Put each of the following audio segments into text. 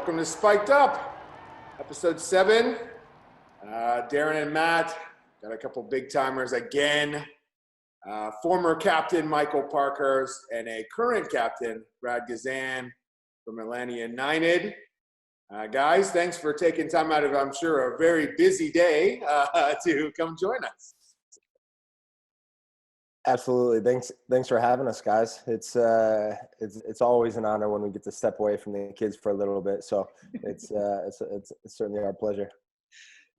Welcome to Spiked Up, episode 7. Darren and Matt got a couple big timers again. Former Captain Michael Parkhurst and a current Captain Brad Guzan from Atlanta United. Guys, thanks for taking time out of, I'm sure, a very busy day to come join us. Absolutely. Thanks for having us, guys. It's always an honor when we get to step away from the kids for a little bit. So it's certainly our pleasure.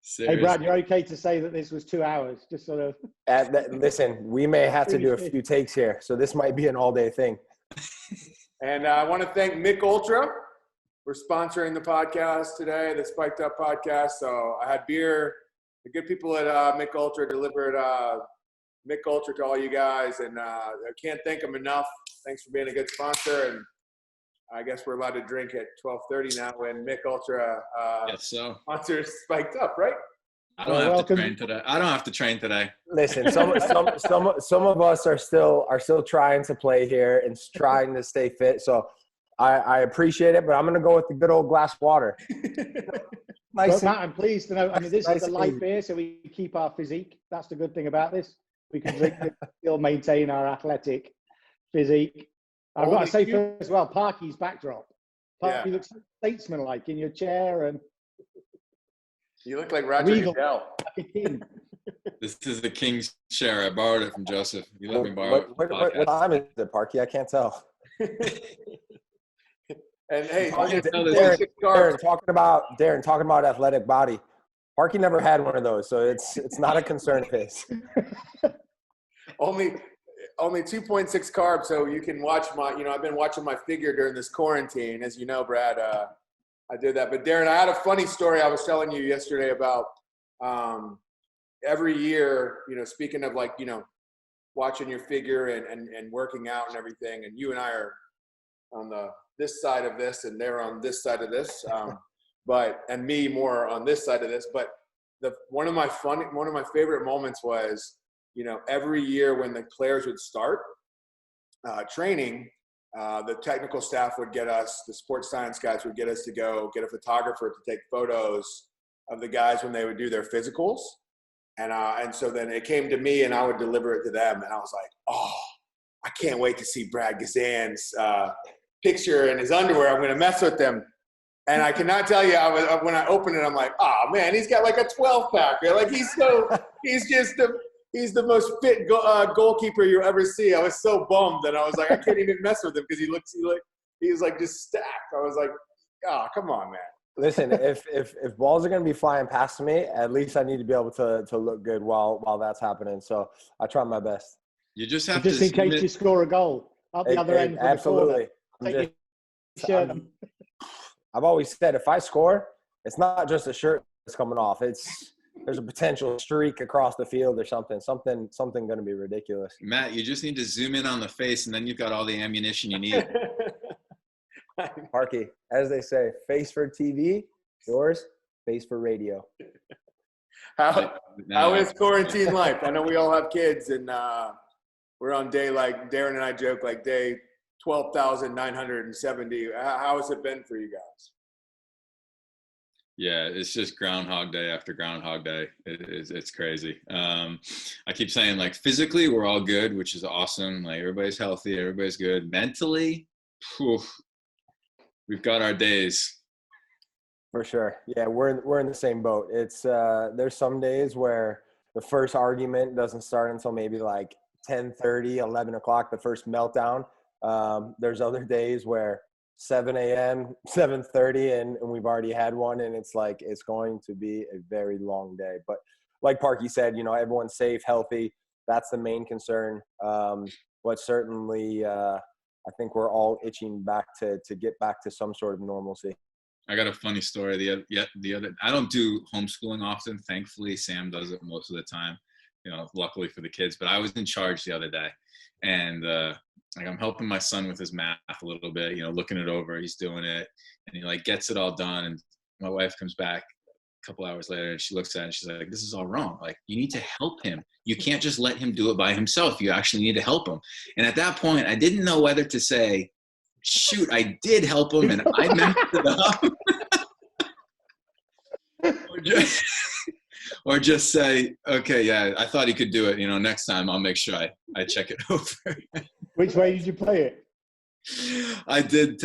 Seriously. Hey, Brad, you're okay to say that this was 2 hours, just sort of. Listen, we may have to do a few takes here, so this might be an all-day thing. And I want to thank Mick Ultra for sponsoring the podcast today, the Spiked Up podcast. So I had beer. The good people at Mick Ultra delivered Mick Ultra to all you guys, and I can't thank them enough. Thanks for being a good sponsor, and I guess we're allowed to drink at 12:30 now when Mick Ultra sponsors Spiked Up, right? I don't have to train today. I don't have to train today. Listen, some of us are still trying to play here and trying to stay fit. So I appreciate it, but I'm going to go with the good old glass of water. Nice. Well, Matt, I'm pleased to know. I mean, this is a light beer, so we keep our physique. That's the good thing about this. We can drink it, still maintain our athletic physique. I've got to say as well, Parky's backdrop. Parky looks statesman-like in your chair, and you look like Roger Goodell. This is the king's chair. I borrowed it from Joseph. You let me borrow it. What time is it, Parky? I can't tell. And hey, Darren, talking about athletic body. Parky never had one of those, so it's not a concern of his. Only 2.6 carbs, so you can watch I've been watching my figure during this quarantine. As you know, Brad, I did that. But Darren, I had a funny story I was telling you yesterday about every year, speaking of watching your figure and working out and everything, and you and I are on this side of this and they're on this side of this. And me more on this side of this. But one of my favorite moments was, every year when the players would start training, the technical staff would get us, the sports science guys would get us to go get a photographer to take photos of the guys when they would do their physicals. And so then it came to me and I would deliver it to them. And I was like, oh, I can't wait to see Brad Guzan's picture in his underwear. I'm going to mess with them. And I cannot tell you, when I opened it, I'm like, oh man, he's got like a 12-pack. Like he's the most fit goalkeeper you ever see. I was so bummed that I was like, I can't even mess with him because he was like just stacked. I was like, oh, come on, man. Listen, if balls are going to be flying past me, at least I need to be able to look good while that's happening. So I try my best. You just have just in case you score a goal up the other end. Absolutely. I've always said if I score, it's not just a shirt that's coming off. There's a potential streak across the field or something going to be ridiculous. Matt, you just need to zoom in on the face, and then you've got all the ammunition you need. Parky, as they say, face for TV, yours, face for radio. How is quarantine life? I know we all have kids, and we're on day, like Darren and I joke, like day 12,970. How has it been for you guys? Yeah, it's just Groundhog Day after Groundhog Day. It's crazy. I keep saying, like, physically we're all good, which is awesome. Like, everybody's healthy, everybody's good. Mentally, we've got our days. For sure. Yeah, we're in the same boat. It's there's some days where the first argument doesn't start until maybe like 10:30, 11 o'clock, the first meltdown. There's other days where 7 a.m., 7:30, and we've already had one, and it's like it's going to be a very long day. But like Parky said, everyone's safe, healthy. That's the main concern. But certainly, I think we're all itching back to get back to some sort of normalcy. I got a funny story. The other, I don't do homeschooling often. Thankfully, Sam does it most of the time. Luckily for the kids. But I was in charge the other day, and I'm helping my son with his math a little bit, looking it over. He's doing it, and he gets it all done. And my wife comes back a couple hours later, and she looks at it and she's like, "This is all wrong. Like, you need to help him. You can't just let him do it by himself. You actually need to help him." And at that point, I didn't know whether to say, shoot, I did help him and I messed it up. or just say, okay, yeah, I thought he could do it. Next time I'll make sure I check it over. Which way did you play it? I did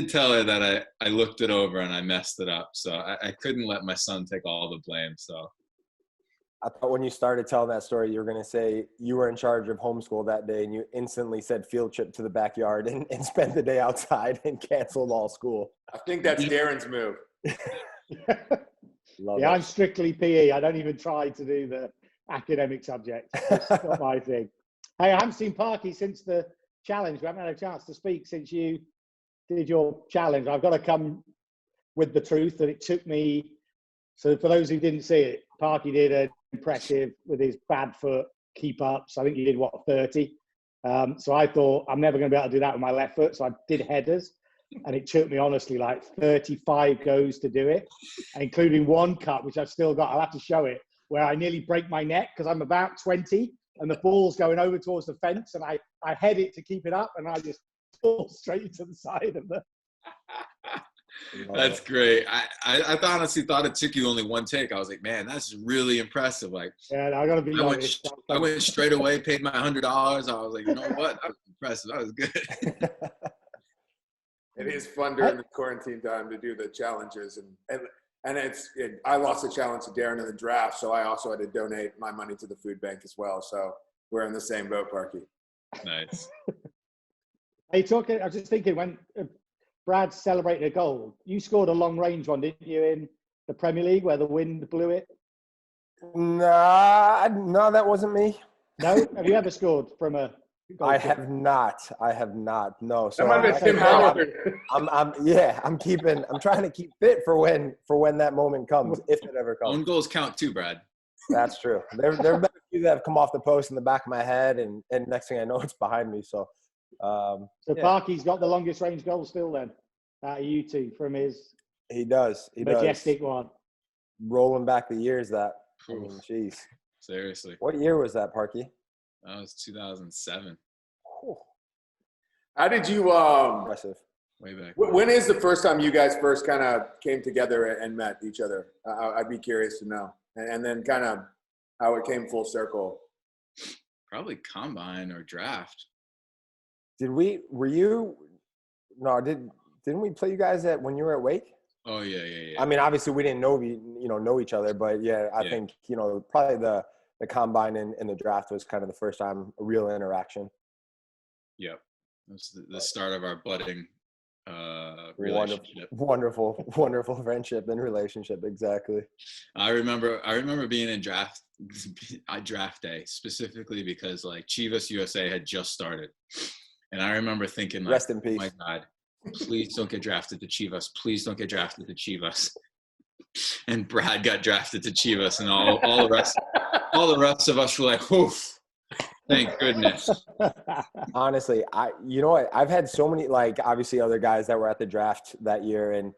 tell her that I looked it over and I messed it up. So I couldn't let my son take all the blame. So I thought when you started telling that story, you were going to say you were in charge of homeschool that day, and you instantly said field trip to the backyard and spent the day outside and canceled all school. I think that's Darren's move. Yeah, I'm strictly PE. I don't even try to do the academic subjects. It's not my thing. Hey, I haven't seen Parky since the challenge. We haven't had a chance to speak since you did your challenge. I've got to come with the truth that it took me. So for those who didn't see it, Parky did an impressive with his bad foot keep ups. I think he did 30. So I thought I'm never going to be able to do that with my left foot. So I did headers, and it took me honestly like 35 goes to do it, including one cut, which I've still got. I'll have to show it, where I nearly break my neck because I'm about 20 and the ball's going over towards the fence, and I head it to keep it up, and I just fall straight to the side of the. That's great. I honestly thought it took you only one take. I was like, man, that's really impressive. Like, yeah, I gotta be honest. I went straight away, paid my $100. I was like, you know what? That was impressive. That was good. It is fun during the quarantine time to do the challenges, and I lost the challenge to Darren in the draft, so I also had to donate my money to the food bank as well. So we're in the same boat, Parky. Nice. Hey, I was just thinking when Brad celebrated a goal, you scored a long range one, didn't you, in the Premier League where the wind blew it? Nah, no, that wasn't me. No? Have you ever scored from a goal? I have not. No. So that might have been Tim Hamilton. I'm trying to keep fit for when that moment comes, if it ever comes. Own goals count too, Brad. That's true. There have been a few that have come off the post in the back of my head, and next thing I know, it's behind me. So Parky's got the longest range goal still then, out of you two, from his he does. majestic one. Rolling back the years that, I mean, jeez. Seriously. What year was that, Parky? That was 2007. How did you Impressive. Way back. when is the first time you guys first kind of came together and met each other? I'd be curious to know. And then kind of how it came full circle. Probably combine or draft. Didn't we play you guys when you were at Wake? Oh yeah. I mean, obviously we didn't know each other, but I think, probably the combine and the draft was kind of the first time a real interaction. Yep. It was the start of our budding relationship. Wonderful friendship and relationship. Exactly. I remember being in draft day specifically because like Chivas USA had just started. And I remember thinking, like, rest in peace. Oh my God, please don't get drafted to Chivas. Please don't get drafted to Chivas. And Brad got drafted to Chivas, and all the rest of us were like, oof, thank goodness. Honestly, I've had so many, like, obviously other guys that were at the draft that year, and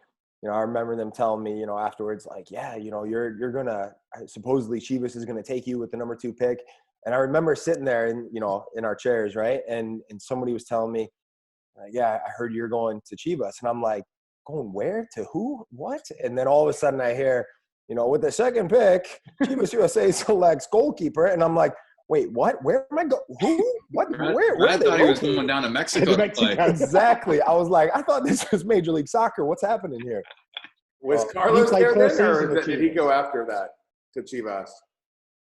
I remember them telling me, afterwards, like, yeah, you're gonna supposedly Chivas is gonna take you with the number 2 pick. And I remember sitting there in our chairs, right? And somebody was telling me, yeah, I heard you're going to Chivas. And I'm like, going where? To who? What? And then all of a sudden I hear, with the second pick, Chivas USA selects goalkeeper. And I'm like, wait, what? Where am I going? Who? What? Where? I thought he was going down to Mexico. Exactly. I was like, I thought this was Major League Soccer. What's happening here? Was Carlos there then, or did he go after that to Chivas?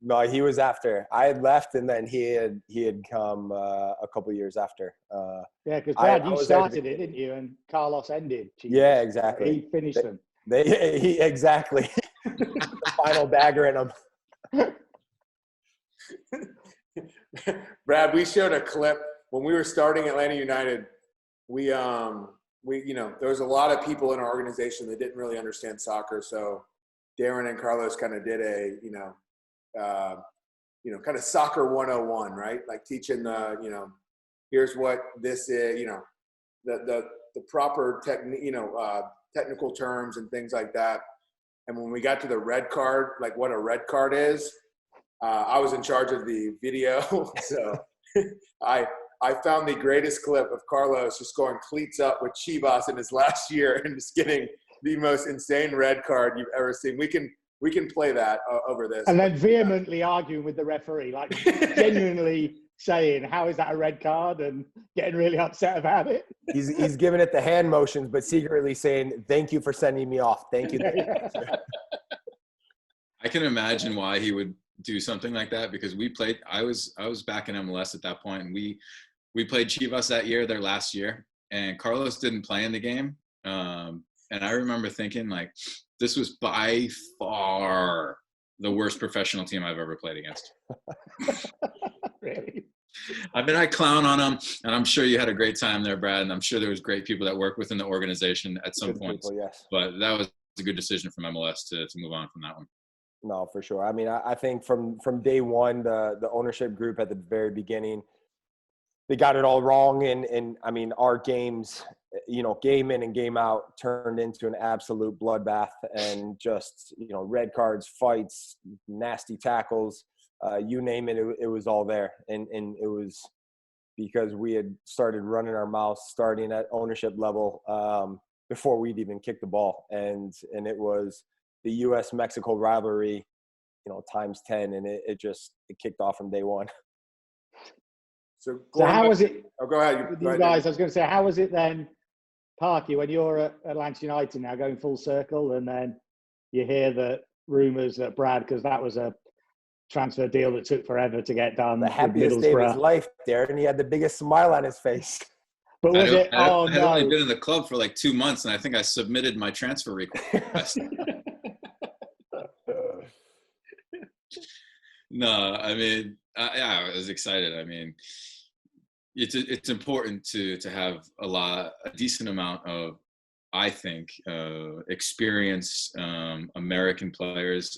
No, he was after. I had left, and then he had come a couple years after. Yeah, because Brad, you started it, didn't you? And Carlos ended. Yeah, exactly. He finished them. He exactly. The final dagger in him. Brad, we showed a clip when we were starting Atlanta United. We there was a lot of people in our organization that didn't really understand soccer, so Darren and Carlos kind of did a kind of soccer 101, right? Like teaching here's what this is, the proper technical terms and things like that. And when we got to the red card, like what a red card is, I was in charge of the video. So I found the greatest clip of Carlos just going cleats up with Chivas in his last year and just getting the most insane red card you've ever seen. We can play that over this. And then vehemently arguing with the referee, like genuinely saying, "How is that a red card?" and getting really upset about it. He's giving it the hand motions, but secretly saying, "Thank you for sending me off. Thank you." I can imagine why he would do something like that, because we played. I was back in MLS at that point, and we played Chivas that year, their last year, and Carlos didn't play in the game. And I remember thinking, like, this was by far the worst professional team I've ever played against. Really? I mean, I clown on them, and I'm sure you had a great time there, Brad, and I'm sure there was great people that work within the organization at some point. Yes. But that was a good decision from MLS to move on from that one. No, for sure. I mean, I think from day one, the ownership group at the very beginning, they got it all wrong. And I mean, our games, game in and game out turned into an absolute bloodbath, and just, red cards, fights, nasty tackles, you name it, it was all there. And it was because we had started running our mouths starting at ownership level before we'd even kicked the ball. And it was the U.S.-Mexico rivalry, times 10, and it kicked off from day one. So how was it? Oh, go ahead. You guys, I was going to say, how was it then, Parky, when you're at Atlanta United now, going full circle, and then you hear the rumours that Brad, because that was a transfer deal that took forever to get done. The happiest day of his life, Darren. He had the biggest smile on his face. But was it? I had only been in the club for like 2 months, and I think I submitted my transfer request. No, I mean, I was excited. I mean, it's important to have a decent amount of, I think, experienced American players.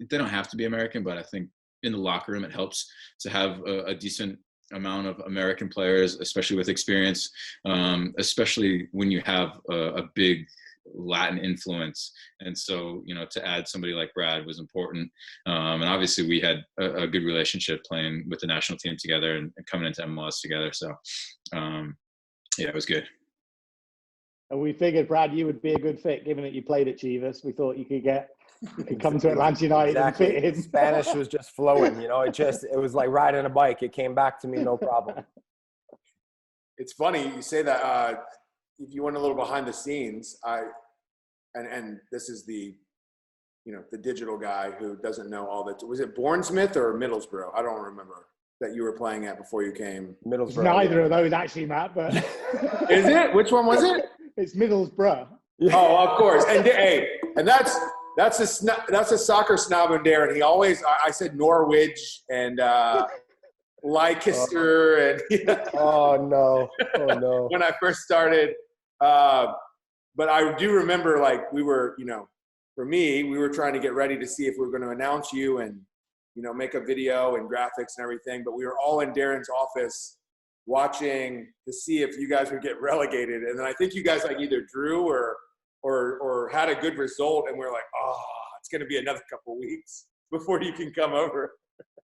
They don't have to be American, but I think in the locker room it helps to have a decent amount of American players, especially with experience, especially when you have a big Latin influence. And so, to add somebody like Brad was important. And obviously we had a good relationship playing with the national team together and coming into MLS together. So, it was good. And we figured, Brad, you would be a good fit, given that you played at Chivas. We thought you could come to Atlanta United and fit in. Spanish was just flowing, it was like riding a bike. It came back to me, no problem. It's funny you say that. If you went a little behind the scenes, and this is the digital guy who doesn't know all that. Was it Bournemouth or Middlesbrough? I don't remember that you were playing at before you came. Middlesbrough. Neither of those actually, Matt. But is it? Which one was it? It's Middlesbrough. Oh, of course. And that's a soccer snob in there. And he always, I said Norwich and Leicester and oh no when I first started. But I do remember, like, we were, for me, we were trying to get ready to see if we were going to announce you and, make a video and graphics and everything. But we were all in Darren's office watching to see if you guys would get relegated. And then I think you guys either drew or had a good result. And we're like, oh, it's going to be another couple of weeks before you can come over.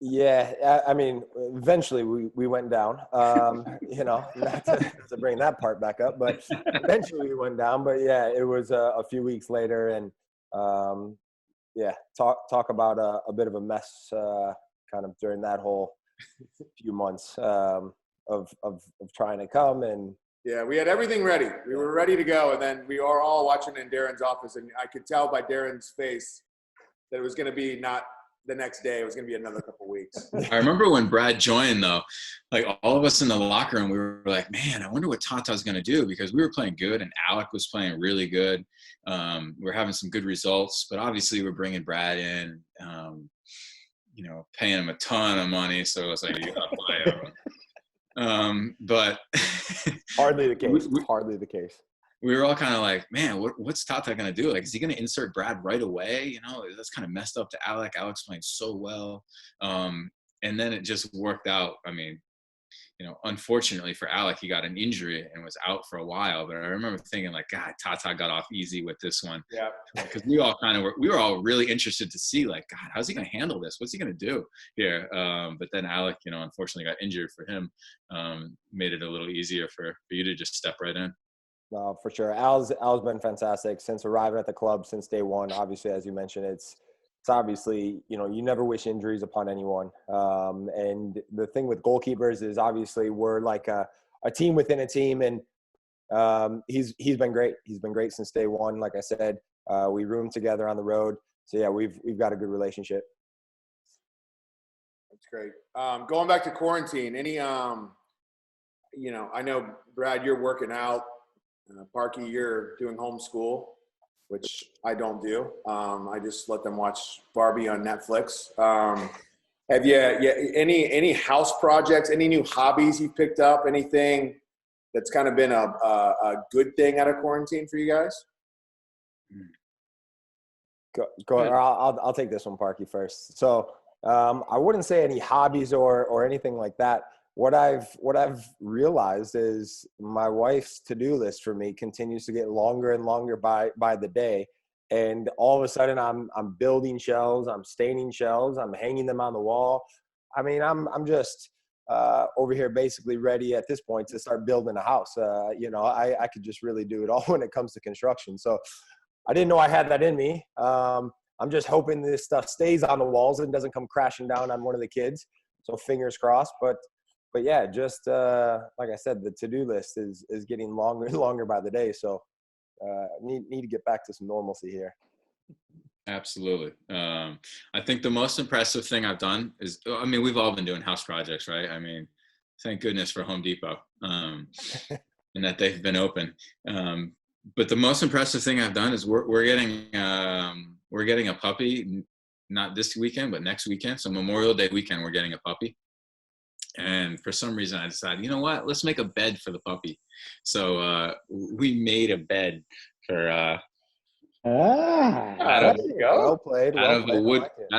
Yeah, I mean, eventually we went down, not to bring that part back up, but eventually we went down. But yeah, it was a few weeks later, and talk about a bit of a mess kind of during that whole few months of trying to come. And yeah, we had everything ready. We were ready to go, and then we are all watching in Darren's office, and I could tell by Darren's face that it was going to be not the next day. It was going to be another couple of weeks. I remember when Brad joined, though, like all of us in the locker room, we were like, man, I wonder what Tata's going to do, because we were playing good and Alec was playing really good. We're having some good results, but obviously we're bringing Brad in, paying him a ton of money. So it was like, you got to buy him. But hardly the case. Hardly the case. We were all kind of like, man, what's Tata going to do? Like, is he going to insert Brad right away? That's kind of messed up to Alec. Alec's playing so well. And then it just worked out. I mean, unfortunately for Alec, he got an injury and was out for a while. But I remember thinking, like, God, Tata got off easy with this one. Yeah. Because we were all really interested to see, like, God, how's he going to handle this? What's he going to do here? But then Alec, unfortunately got injured for him. Made it a little easier for you to just step right in. No, for sure. Al's been fantastic since arriving at the club since day one. Obviously, as you mentioned, it's obviously, you never wish injuries upon anyone. And the thing with goalkeepers is obviously we're like a team within a team, and he's been great. He's been great since day one. Like I said, we room together on the road. So yeah, we've got a good relationship. That's great. Going back to quarantine, any I know, Brad, you're working out. Parky, you're doing homeschool, which I don't do. I just let them watch Barbie on Netflix. Have you any house projects, any new hobbies you've picked up, anything that's kind of been a good thing out of quarantine for you guys? Go. I'll take this one, Parky, first. So I wouldn't say any hobbies or anything like that. What I've realized is my wife's to-do list for me continues to get longer and longer by the day. And all of a sudden I'm building shelves, I'm staining shelves, I'm hanging them on the wall. I mean, I'm just over here basically ready at this point to start building a house. I could just really do it all when it comes to construction. So I didn't know I had that in me. I'm just hoping this stuff stays on the walls and doesn't come crashing down on one of the kids. So fingers crossed. But yeah, just like I said, the to-do list is getting longer and longer by the day. So need to get back to some normalcy here. Absolutely. I think the most impressive thing I've done is, we've all been doing house projects, right? I mean, thank goodness for Home Depot and that they've been open. But the most impressive thing I've done is we're getting a puppy, not this weekend, but next weekend. So Memorial Day weekend, we're getting a puppy. And for some reason, I decided, you know what? Let's make a bed for the puppy. So we made a bed for out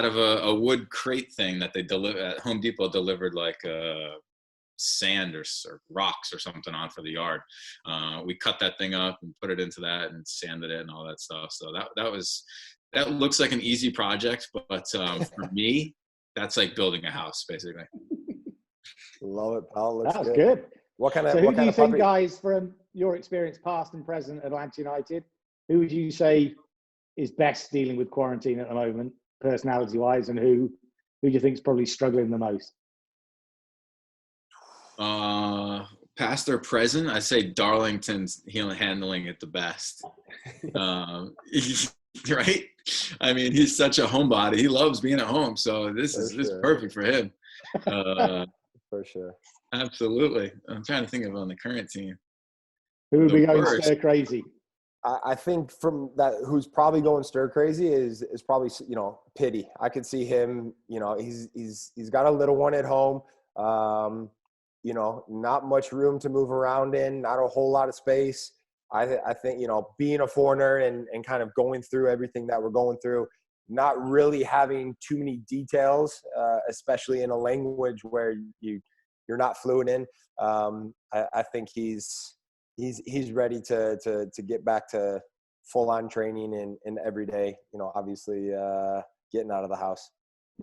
of a wood crate thing that they deliver at Home Depot. Delivered like sand or rocks or something on for the yard. We cut that thing up and put it into that and sanded it and all that stuff. So that looks like an easy project, but for me, that's like building a house basically. Love it, pal. Looks That's good. What kind of? So who do you think, puppy? guys, from your experience, past and present at Atlanta United, who would you say is best dealing with quarantine at the moment, personality-wise, and who do you think is probably struggling the most? Past or present, I say Darlington's handling it the best. Right? I mean, he's such a homebody. He loves being at home, so this is perfect for him. For sure. Absolutely. I'm trying to think of on the current team. Who would be going stir crazy? I think from that, who's probably going stir crazy is probably, Pity. I could see him, he's got a little one at home, not much room to move around in, not a whole lot of space. I think, being a foreigner and kind of going through everything that we're going through, not really having too many details, especially in a language where you're not fluent in. I think he's ready to get back to full on training and every day, obviously getting out of the house.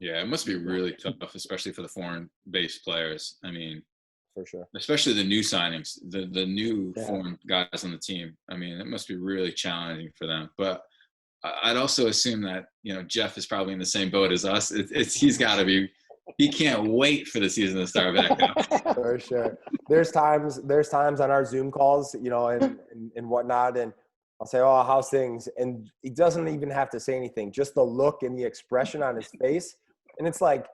Yeah, it must be really tough, especially for the foreign based players. I mean, for sure, especially the new signings, the new foreign guys on the team. I mean, it must be really challenging for them. But I'd also assume that, Jeff is probably in the same boat as us. He's got to be. He can't wait for the season to start back up. For sure. There's times on our Zoom calls, and whatnot, and I'll say, "Oh, how's things?" And he doesn't even have to say anything. Just the look and the expression on his face, and it's like,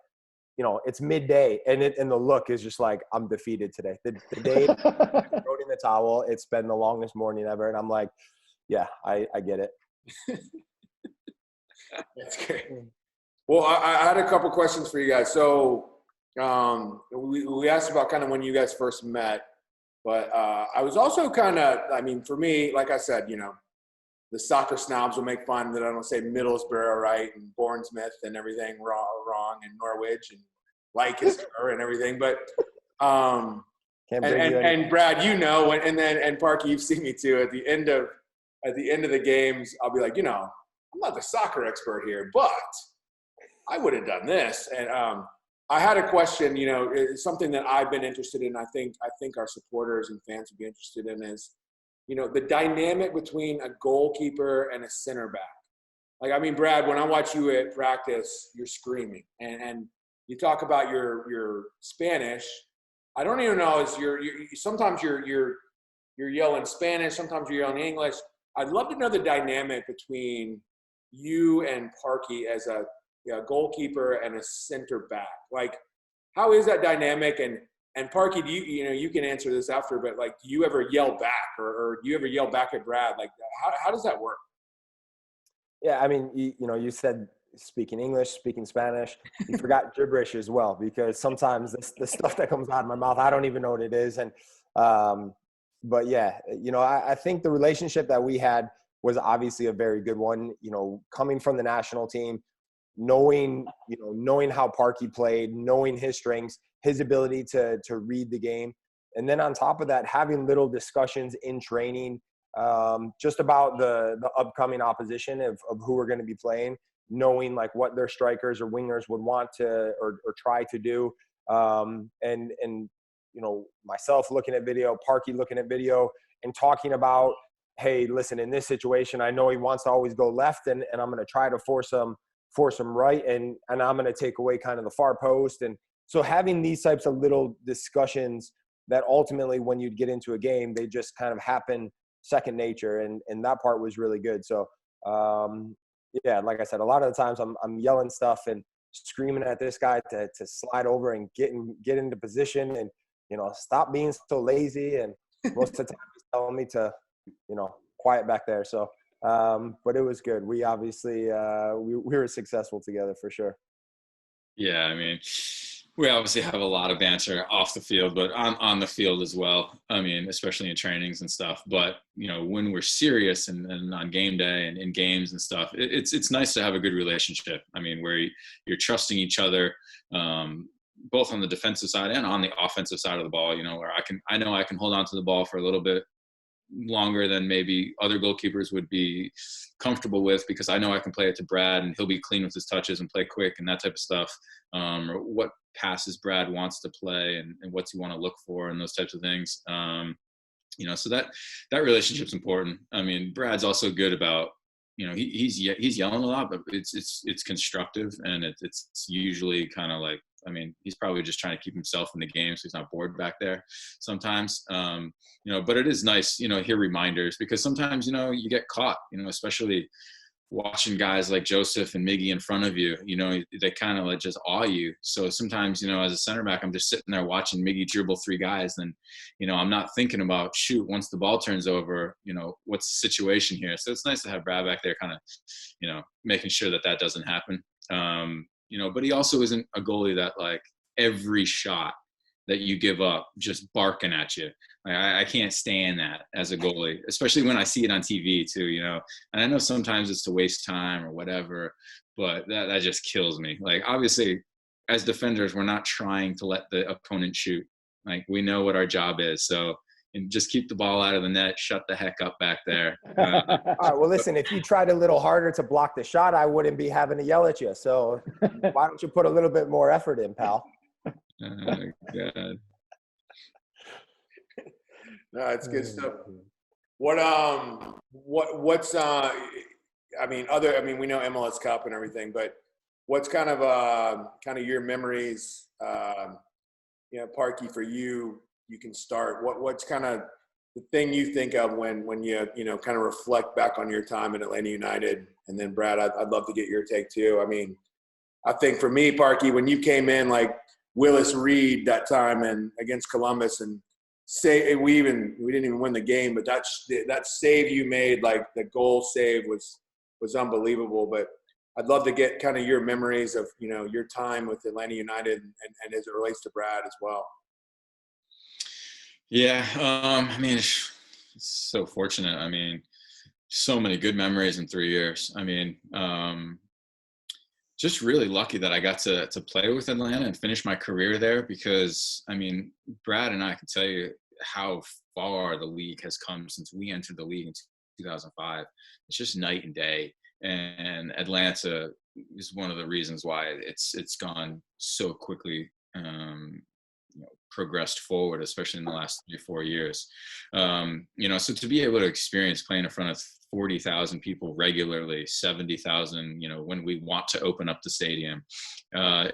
it's midday, and the look is just like, I'm defeated today. The day thrown in the towel. It's been the longest morning ever, and I'm like, yeah, I get it. That's great. Well, I had a couple questions for you guys. So we asked about kind of when you guys first met, but I was also kind of, for me, like I said, the soccer snobs will make fun that I don't say Middlesbrough, right, and Bournemouth and everything wrong, and Norwich and Leicester and everything. But and Brad, and Parky, you've seen me too. At the end of the games, I'll be like, I'm not the soccer expert here, but I would have done this. And I had a question, it's something that I've been interested in. I think our supporters and fans would be interested in is, the dynamic between a goalkeeper and a center back. Like, I mean, Brad, when I watch you at practice, you're screaming, and you talk about your Spanish. I don't even know, sometimes you're yelling Spanish, sometimes you're yelling English. I'd love to know the dynamic between you and Parky as a goalkeeper and a center back. Like, how is that dynamic? And Parky, do you can answer this after, but like, do you ever yell back, or do you ever yell back at Brad? Like, how does that work? Yeah, I mean, you said speaking English, speaking Spanish. You forgot gibberish as well, because sometimes the stuff that comes out of my mouth, I don't even know what it is. And but yeah, I think the relationship that we had was obviously a very good one. Coming from the national team, knowing how Parky played, knowing his strengths, his ability to read the game, and then on top of that, having little discussions in training just about the upcoming opposition of who we're going to be playing, knowing like what their strikers or wingers would want to or try to do, and myself looking at video, Parky looking at video, and talking about, hey, listen, in this situation, I know he wants to always go left, and I'm going to try to force him right, and I'm going to take away kind of the far post. And so having these types of little discussions that ultimately, when you get into a game, they just kind of happen second nature, and that part was really good. So yeah, like I said, a lot of the times I'm yelling stuff and screaming at this guy to slide over and get into position, and stop being so lazy. And most of the time he's telling me to quiet back there. So but it was good. We obviously we were successful together for sure. Yeah, I mean, we obviously have a lot of banter off the field, but on the field as well. I mean, especially in trainings and stuff. But when we're serious and on game day and in games and stuff, it's nice to have a good relationship. I mean, where you're trusting each other, both on the defensive side and on the offensive side of the ball. Where I know I can hold on to the ball for a little bit longer than maybe other goalkeepers would be comfortable with, because I know I can play it to Brad and he'll be clean with his touches and play quick and that type of stuff, or what passes Brad wants to play and what's he want to look for and those types of things. So that relationship's important. I mean, Brad's also good about, he's yelling a lot, but it's constructive, and it's usually kind of like, I mean, he's probably just trying to keep himself in the game so he's not bored back there sometimes. But it is nice, hear reminders, because sometimes, you get caught, especially watching guys like Joseph and Miggy in front of you, they kind of like just awe you. So sometimes, as a center back, I'm just sitting there watching Miggy dribble three guys. Then, I'm not thinking about, shoot, once the ball turns over, what's the situation here? So it's nice to have Brad back there kind of, making sure that doesn't happen. But he also isn't a goalie that like every shot that you give up just barking at you. Like, I can't stand that as a goalie, especially when I see it on TV too, and I know sometimes it's to waste time or whatever, but that just kills me. Like, obviously as defenders, we're not trying to let the opponent shoot. Like, we know what our job is. So, and just keep the ball out of the net, shut the heck up back there. All right, well, listen, if you tried a little harder to block the shot, I wouldn't be having to yell at you. So why don't you put a little bit more effort in, pal? God. No, it's good stuff. What's I mean, we know MLS Cup and everything, but what's kind of your memories, Parky, for you? You can start. What's kind of the thing you think of when you kind of reflect back on your time at Atlanta United? And then Brad, I'd love to get your take too. I mean, I think for me, Parky, when you came in, like Willis Reed that time and against Columbus, and we didn't even win the game, but that save you made, like the goal save was unbelievable. But I'd love to get kind of your memories of your time with Atlanta United and as it relates to Brad as well. Yeah, I mean, it's so fortunate. I mean, so many good memories in 3 years. I mean, just really lucky that I got to play with Atlanta and finish my career there, because, I mean, Brad and I can tell you how far the league has come since we entered the league in 2005. It's just night and day. And Atlanta is one of the reasons why it's gone so quickly. progressed forward, especially in the last 3 or 4 years. So to be able to experience playing in front of 40,000 people regularly, 70,000, when we want to open up the stadium,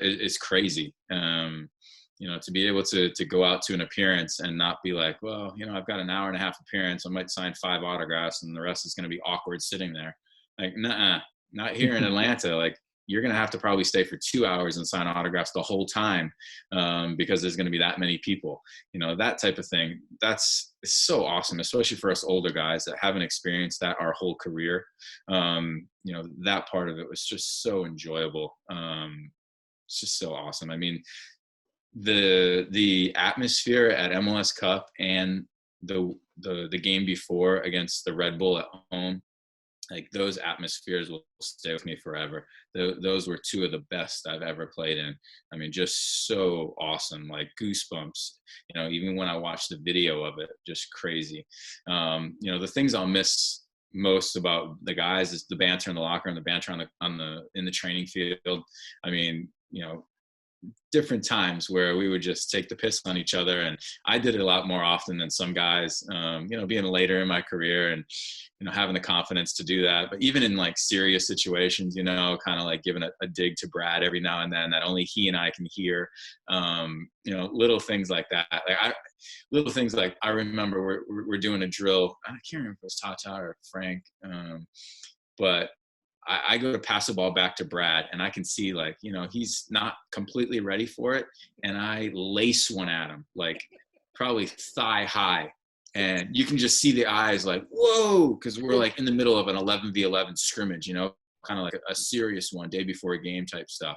is crazy. To be able to go out to an appearance and not be like, well, I've got an hour and a half appearance, I might sign 5 autographs and the rest is going to be awkward sitting there. Like, nah, not here in Atlanta. Like, you're going to have to probably stay for 2 hours and sign autographs the whole time, because there's going to be that many people, that type of thing. It's so awesome, especially for us older guys that haven't experienced that our whole career. That part of it was just so enjoyable. It's just so awesome. I mean, the atmosphere at MLS Cup and the game before against the Red Bull at home, like, those atmospheres will stay with me forever. Those were 2 of the best I've ever played in. I mean, just so awesome, like goosebumps, even when I watch the video of it, just crazy. The things I'll miss most about the guys is the banter in the locker room, the banter in the training field. I mean, different times where we would just take the piss on each other, and I did it a lot more often than some guys, being later in my career and having the confidence to do that. But even in like serious situations, kind of like giving a dig to Brad every now and then that only he and I can hear, little things like that. Little things like, I remember we're doing a drill, I can't remember if it was Tata or Frank, but I go to pass the ball back to Brad, and I can see, like, he's not completely ready for it, and I lace one at him, like probably thigh high, and you can just see the eyes like, whoa, because we're like in the middle of an 11v11 scrimmage, kind of like a serious one, day before a game type stuff.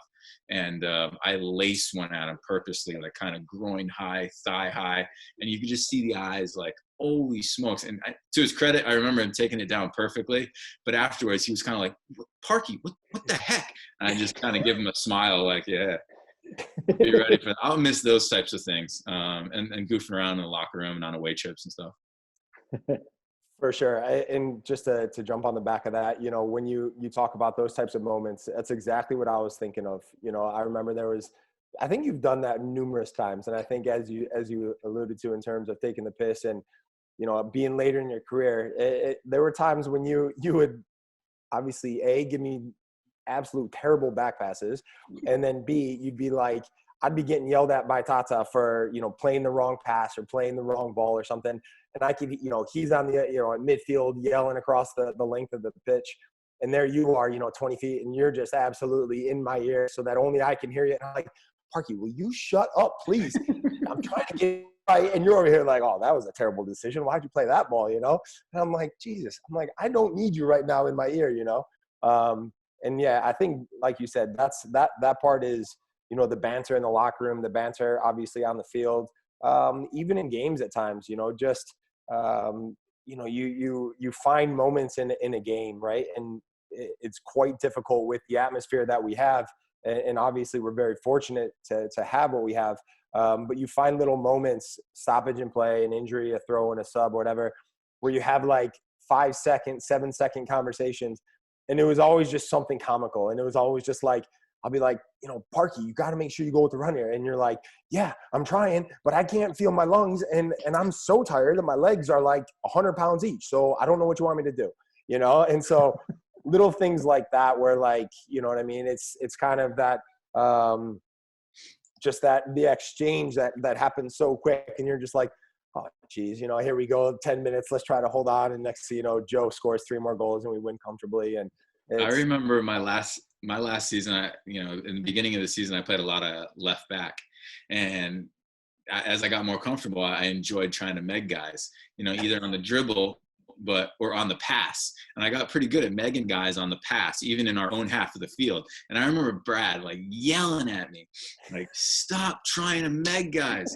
And I lace one at him purposely, like kind of groin high, thigh high, and you can just see the eyes like, holy smokes. And to his credit, I remember him taking it down perfectly, but afterwards he was kind of like, Parky, what the heck? And I just kind of give him a smile, like, yeah, be ready for that. I'll miss those types of things, and goofing around in the locker room and on away trips and stuff. For sure. And just to jump on the back of that, when you talk about those types of moments, that's exactly what I was thinking of. I remember I think you've done that numerous times. And I think as you alluded to in terms of taking the piss and, being later in your career, there were times when you would obviously give me absolute terrible back passes. And then B, you'd be like, I'd be getting yelled at by Tata for, playing the wrong pass or playing the wrong ball or something. And I could, he's on the, at midfield yelling across the length of the pitch. And there you are, 20 feet, and you're just absolutely in my ear so that only I can hear you. And I'm like, Parky, will you shut up, please? I'm trying to get right. And you're over here like, oh, that was a terrible decision. Why'd you play that ball, And I'm like, Jesus, I don't need you right now in my ear, And yeah, I think, like you said, that part is, the banter in the locker room, the banter obviously on the field, even in games at times, just, you find moments in a game, right? And it's quite difficult with the atmosphere that we have. And obviously we're very fortunate to have what we have. But you find little moments, stoppage in play, an injury, a throw, and a sub, whatever, where you have like 5 second, 7 second conversations. And it was always just something comical. And it was always just like, I'll be like, Parky, you got to make sure you go with the run here. And you're like, yeah, I'm trying, but I can't feel my lungs. And I'm so tired and my legs are like 100 pounds each. So I don't know what you want me to do, And so little things like that where like, you know what I mean? It's kind of that, just that the exchange that happens so quick. And you're just like, oh, geez, here we go, 10 minutes. Let's try to hold on. And next thing you know, Joe scores 3 more goals and we win comfortably. And I remember my last season, in the beginning of the season, I played a lot of left back. And as I got more comfortable, I enjoyed trying to meg guys, either on the dribble or on the pass. And I got pretty good at megging guys on the pass, even in our own half of the field. And I remember Brad like yelling at me, like, stop trying to meg guys,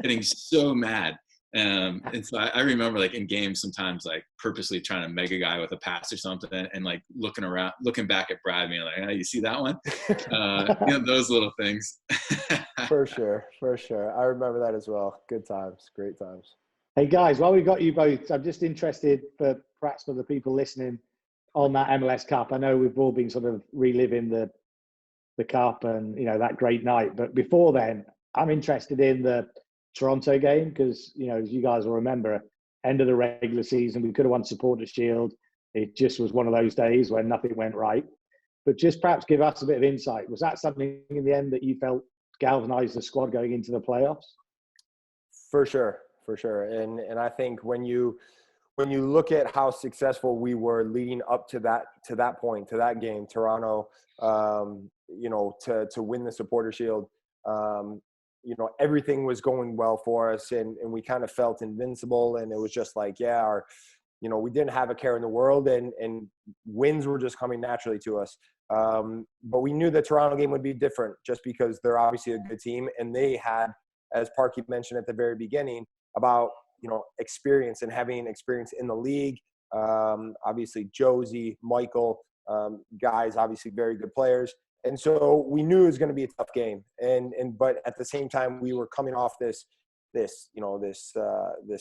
getting so mad. And so I remember like in games sometimes like purposely trying to meg a guy with a pass or something and like looking back at Brad being like, oh, you see that one? Those little things. For sure. I remember that as well. Good times, great times. Hey guys, while we got you both, I'm just interested for perhaps for the people listening on that MLS Cup. I know we've all been sort of reliving the Cup and, that great night. But before then, I'm interested in the Toronto game because, you know, as you guys will remember, end of the regular season, we could have won Supporters' Shield. It just was one of those days when nothing went right. But just perhaps give us a bit of insight. Was that something in the end that you felt galvanized the squad going into the playoffs? For sure. And I think when you look at how successful we were leading up to that point, to that game, Toronto, you know, to win the Supporters' Shield, you know, everything was going well for us, and we kind of felt invincible, and it was just like, yeah, you know, we didn't have a care in the world, and wins were just coming naturally to us. But we knew the Toronto game would be different just because they're obviously a good team, and they had, as Parky mentioned at the very beginning, about, you know, experience and having experience in the league. Obviously Josie, Michael, guys, obviously very good players. And so we knew it was going to be a tough game. But at the same time, we were coming off this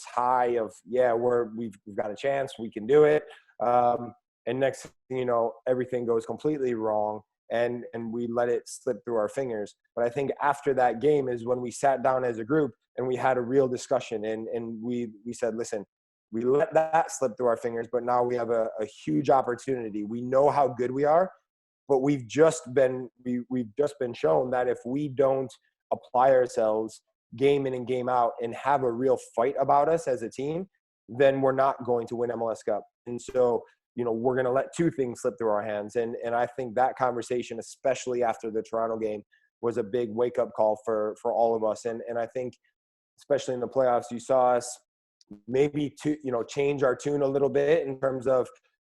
high of, yeah, we've got a chance, we can do it. And next thing you know, everything goes completely wrong, and we let it slip through our fingers. But I think after that game is when we sat down as a group and we had a real discussion, and we said, listen, we let that slip through our fingers, but now we have a huge opportunity. We know how good we are, but we've just been shown that if we don't apply ourselves game in and game out and have a real fight about us as a team, then we're not going to win MLS Cup. And so, you know, we're going to let two things slip through our hands. And I think that conversation, especially after the Toronto game, was a big wake-up call for all of us. And I think, especially in the playoffs, you saw us maybe change our tune a little bit in terms of,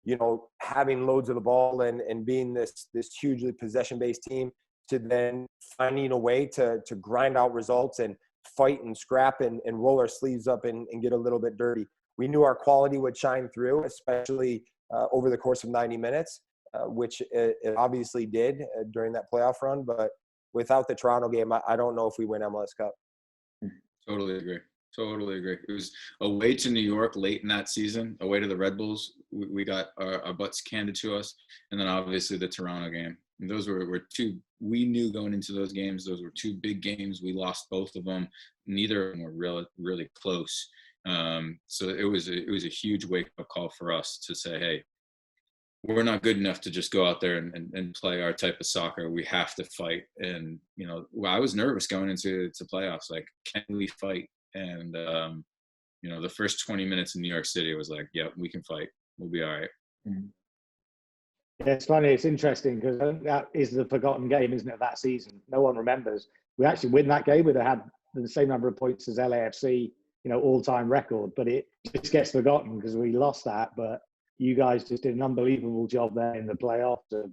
you know, having loads of the ball and being this hugely possession-based team, to then finding a way to grind out results and fight and scrap and roll our sleeves up and get a little bit dirty. We knew our quality would shine through, especially over the course of 90 minutes, which it obviously did during that playoff run. But without the Toronto game, I don't know if we win MLS Cup. Totally agree. It was away to New York late in that season, away to the Red Bulls. We got our butts handed to us. And then obviously the Toronto game. And those were two, we knew going into those games, those were two big games. We lost both of them. Neither of them were really close. So it was a huge wake-up call for us to say, hey, we're not good enough to just go out there and play our type of soccer. We have to fight. And, you know, I was nervous going into playoffs. Like, can we fight? And, you know, the first 20 minutes in New York City was like, yeah, we can fight. We'll be all right. Yeah, it's funny. It's interesting because that is the forgotten game, isn't it, that season? No one remembers. We actually win that game. We'd have had the same number of points as LAFC, you know, all-time record. But it just gets forgotten because we lost that. But you guys just did an unbelievable job there in the playoffs of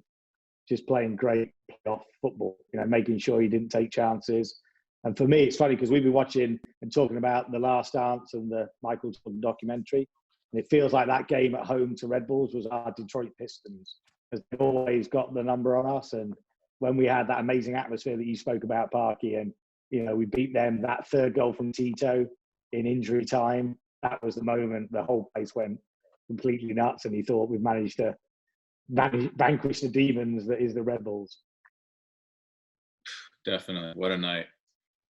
just playing great playoff football, you know, making sure you didn't take chances. And for me, it's funny because we've been watching and talking about The Last Dance and the Michael Jordan documentary. And it feels like that game at home to Red Bulls was our Detroit Pistons, because they've always got the number on us. And when we had that amazing atmosphere that you spoke about, Parky, and, you know, we beat them, that third goal from Tito in injury time, that was the moment the whole place went completely nuts. And he thought we'd managed to vanquish the demons that is the Red Bulls. Definitely. What a night.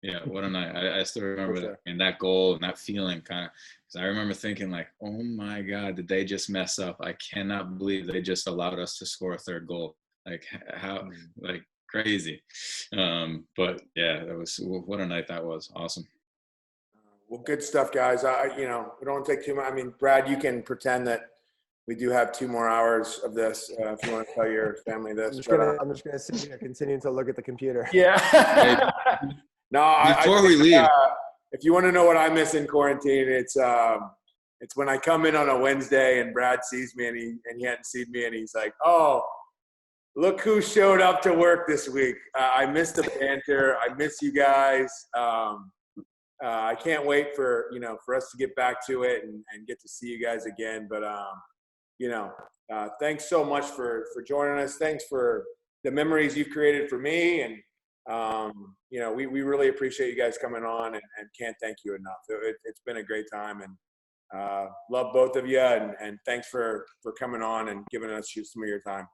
Yeah, what a night. I still remember that, and that goal and that feeling kind of, because I remember thinking like, oh my God, did they just mess up? I cannot believe they just allowed us to score a third goal. Like, how, like, crazy. But yeah, that was, what a night that was. Awesome. Well, good stuff, guys. We don't want to take too much. I mean, Brad, you can pretend that we do have 2 more hours of this if you want to tell your family this. I'm just gonna sit here continuing to look at the computer. Yeah. No, before we leave, if you want to know what I miss in quarantine, it's when I come in on a Wednesday and Brad sees me and he hadn't seen me and he's like, "Oh, look who showed up to work this week." I miss the banter. I miss you guys. I can't wait for us to get back to it and get to see you guys again. But thanks so much for joining us. Thanks for the memories you've created for me, and we really appreciate you guys coming on and can't thank you enough. It's been a great time, and love both of you, and thanks for coming on and giving us some of your time.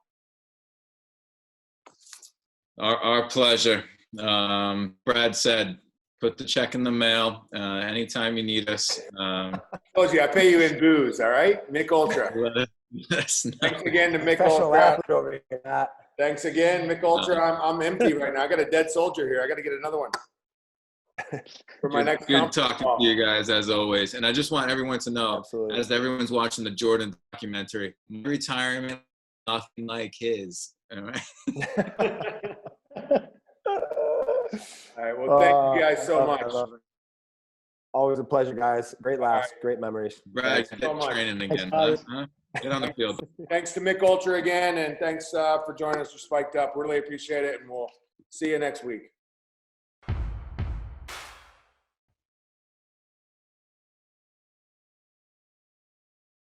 Our pleasure. Brad said put the check in the mail anytime you need us. Told you, I pay you in booze, all right? Mick Ultra. Yes, no. Thanks again to Mick Professional Ultra. athlete over here, Matt. Thanks again, Mick Ultra. I'm empty right now. I got a dead soldier here. I got to get another one for my next Good conference talking call. to you guys as always. And I just want everyone to know, Absolutely. as everyone's watching the Jordan documentary, my retirement nothing like his. All right. All right. Well, thank you guys so much. Always a pleasure, guys. Great laughs, great memories. Brad, Thanks so much. training again. Thanks, Huh? Get on the field. Thanks to Mick Ultra again, and thanks for joining us for Spiked Up. Really appreciate it, and we'll see you next week.